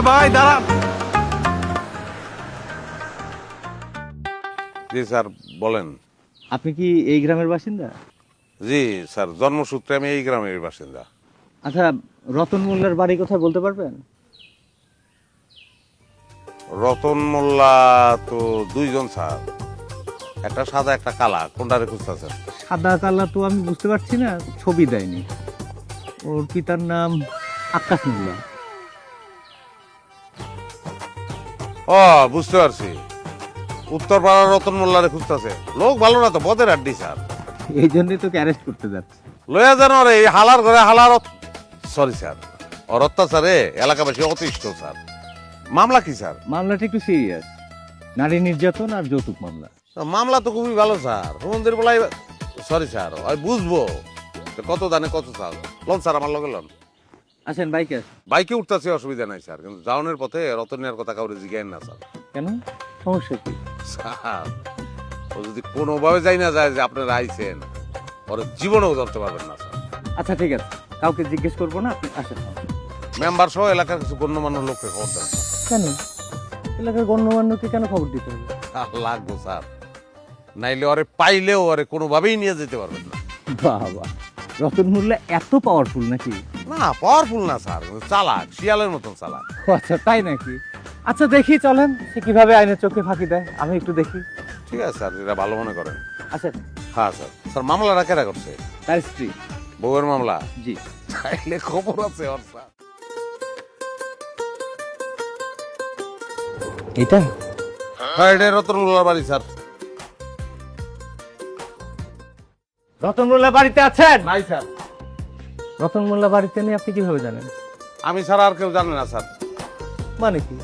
ভাই দাঁড়ান। জি স্যার বলেন। আপনি কি এই গ্রামের বাসিন্দা? জি স্যার, জন্মসূত্রে আমি এই গ্রামের বাসিন্দা। আচ্ছা, রতন মোল্লার বাড়ি কোথায় বলতে পারবেন? রতন মোল্লা তো দুইজন স্যার, একটা সাদা একটা কালা, কোনটারে খুঁজতেছেন? সাদা কালা তো আমি বুঝতে পারছি না, ছবি দেয়নি। ওর পিতার নাম আক্কাস মোল্লা। ও বুঝতে পারছি, উত্তর পাড়ার রতন মোল্লারে খুঁজতেছে। লোক ভালো না তো, বদের আড্ডি স্যার। এই জন্যই তোকে অ্যারেস্ট করতে যাচ্ছে। লয়া যেন রে এই হালার ঘরে হালার সরি স্যার, ওর অত্যাচারে এলাকাবাসী অতিষ্ঠ স্যার। মামলা কি স্যার? মামলাটা একটু সিরিয়াস, নারী নির্যাতন আর যৌতুক মামলা। মামলা তো খুবই ভালো স্যার, হুমন্দির বলাই সরি স্যার, ওই বুঝবো কত দানে কত চাল। লন স্যার, আমার লগে লন। আসেন বাইকে। বাইকে উঠতেছে, অসুবিধা নাই স্যার, কিন্তু যাওনের পথে রতনের কথা কাউরে জিজ্ঞাসা না স্যার। কেন, সমস্যা কি? স্যার ও যদি কোনোভাবে যাই না যায় যে আপনারা আইছেন, ওরা জীবনেও ধরতে পারবেন না স্যার। আচ্ছা ঠিক আছে, কাউকে জিজ্ঞেস করবো না, আপনি আসেন। মেম্বার সহ এলাকার কিছু গণ্যমান্য লোককে খবর দেন স্যার। কেন, এলাকার গণ্যমান্যকে কেন খবর দিতে হবে? লাগবো স্যার, নাইলে ওরে পাইলেও ওরে কোনোভাবেই নিয়ে যেতে পারবেন না। বাবা, রতন মোল্লা এত পাওয়ারফুল নাকি? না পাওয়ারফুল না স্যার, কিন্তু চালাক, শিয়ালের মতন চালাক। ও আচ্ছা, তাই নাকি? আচ্ছা দেখি, চলেন সে কিভাবে আইনের চোখে ফাঁকি দেয়, আমি একটু দেখি। ঠিক আছে স্যার, যেটা ভালো মনে করেন। আসেন। হ্যাঁ স্যার। স্যার মামলাটা কেরা করছে? তার স্ত্রী। বউয়ের মামলা? জি। তাইলে খবর আছে ওর স্যার। এটা হ্যাঁ, এটা রতনগুলার বাড়ি স্যার। রতন মোল্লা বাড়িতে আছেন? নাই স্যার। রতন মোল্লা বাড়িতে নেই আপনি কিভাবে জানেন? আমি ছাড়া আর কেউ জানে না স্যার। মানে কি?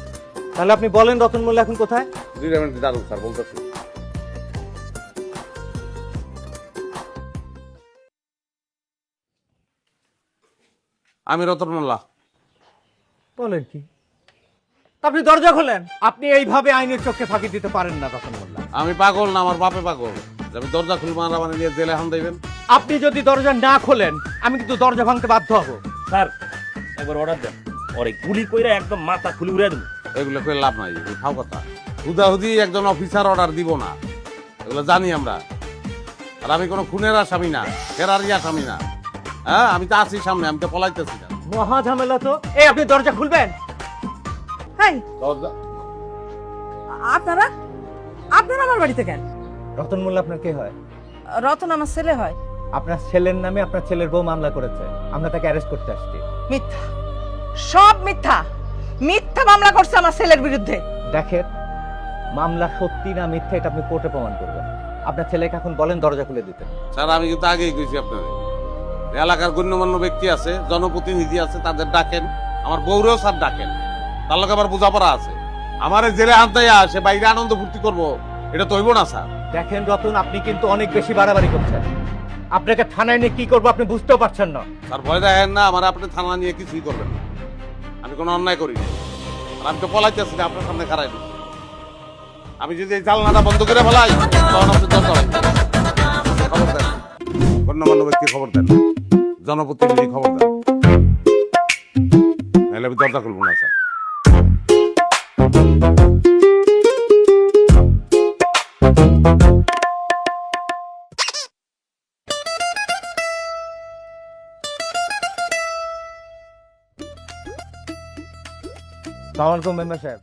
তাহলে আপনি বলেন রতন মোল্লা এখন কোথায়? 2 মিনিট দাঁড়ুন স্যার, বলতেছি। আমি রতন মোল্লা। বলেন কি? আপনি দরজা খোলেন। আপনি এইভাবে আইনের চোখে ফাঁকি দিতে পারেন না রতন মোল্লা। আমি পাগল না, আমার বাপে পাগল যে আমি দরজা খুলবো আর আমার নিয়ে জেলে হান দেবেন। আপনি যদি দরজা না খোলেন, আমি কিন্তু দরজা ভাঙতে বাধ্য হব। স্যার একবার অর্ডার দেন, ওরে গুলি কইরা একদম মাথা খুলে উড়ে দেবো। এগুলো করে লাভ নাই, খাও কথা। হুদাহুদি একজন অফিসার অর্ডার দিব না, এগুলো জানি আমরা। আর আমি কোনো খুনের আসামি না, ফেরারি আসামি না। হ্যাঁ, আমি তো আছি সামনে, আমি তো পলাইতেছি না। মহা ঝামেলা তো। এই আপনি দরজা খুলবেন? হাই, দরজা আপনারা আপনারা আমার বাড়িতে কেন? রতন মোল্লা আপনার কে হয়? রতন আমার ছেলে হয়। আপনার ছেলের নামে আপনার ছেলের বউ মামলা করেছে, আমরা তাকে অ্যারেস্ট করতে আসছি। মিথ্যা, সব মিথ্যা। মিথ্যা মামলা করছে আমার ছেলের বিরুদ্ধে। দেখেন, মামলা সত্যি না মিথ্যা এটা আপনি কোর্টে প্রমাণ করবেন। আপনার ছেলেকে এখন বলেন দরজা খুলে দিতে। স্যার, আমি কিন্তু আগেই কইছি আপনাদের, এলাকার গণ্যমান্য ব্যক্তি আছে, জনপ্রতিনিধি আছে, তাদের ডাকেন। আমার বউরেও স্যার ডাকেন, তার লোক আবার বোঝাপড়া আছে। আমার জেলে আনতে সে বাইরে আনন্দ ফুর্তি করবো, এটা তো হইব না স্যার। দেখেন রতন, আপনি কিন্তু অনেক বেশি বাড়াবাড়ি করছেন। আপনাকে থানায় নিয়ে কি করবো আপনি বুঝতেও পারছেন না। স্যার ভয় দেখেন না, আমার আপনি থানা নিয়ে কিছুই করবেন না। আমি কোনো অন্যায় করি না, আর আমি তো পলাইতেছি না, আপনার সামনে খারাই দিচ্ছি। আমি যদি এই জানলাটা বন্ধ করে ফেলাই, তখন আপনি দরজা লাগবে। খবর দেন, গণ্যমান্য ব্যক্তি খবর দেন, জনপ্রতিনিধি খবর দেন, নাহলে আমি দরজা খুলবো না স্যার। সালামালাইকুম মেম্বার সাহেব।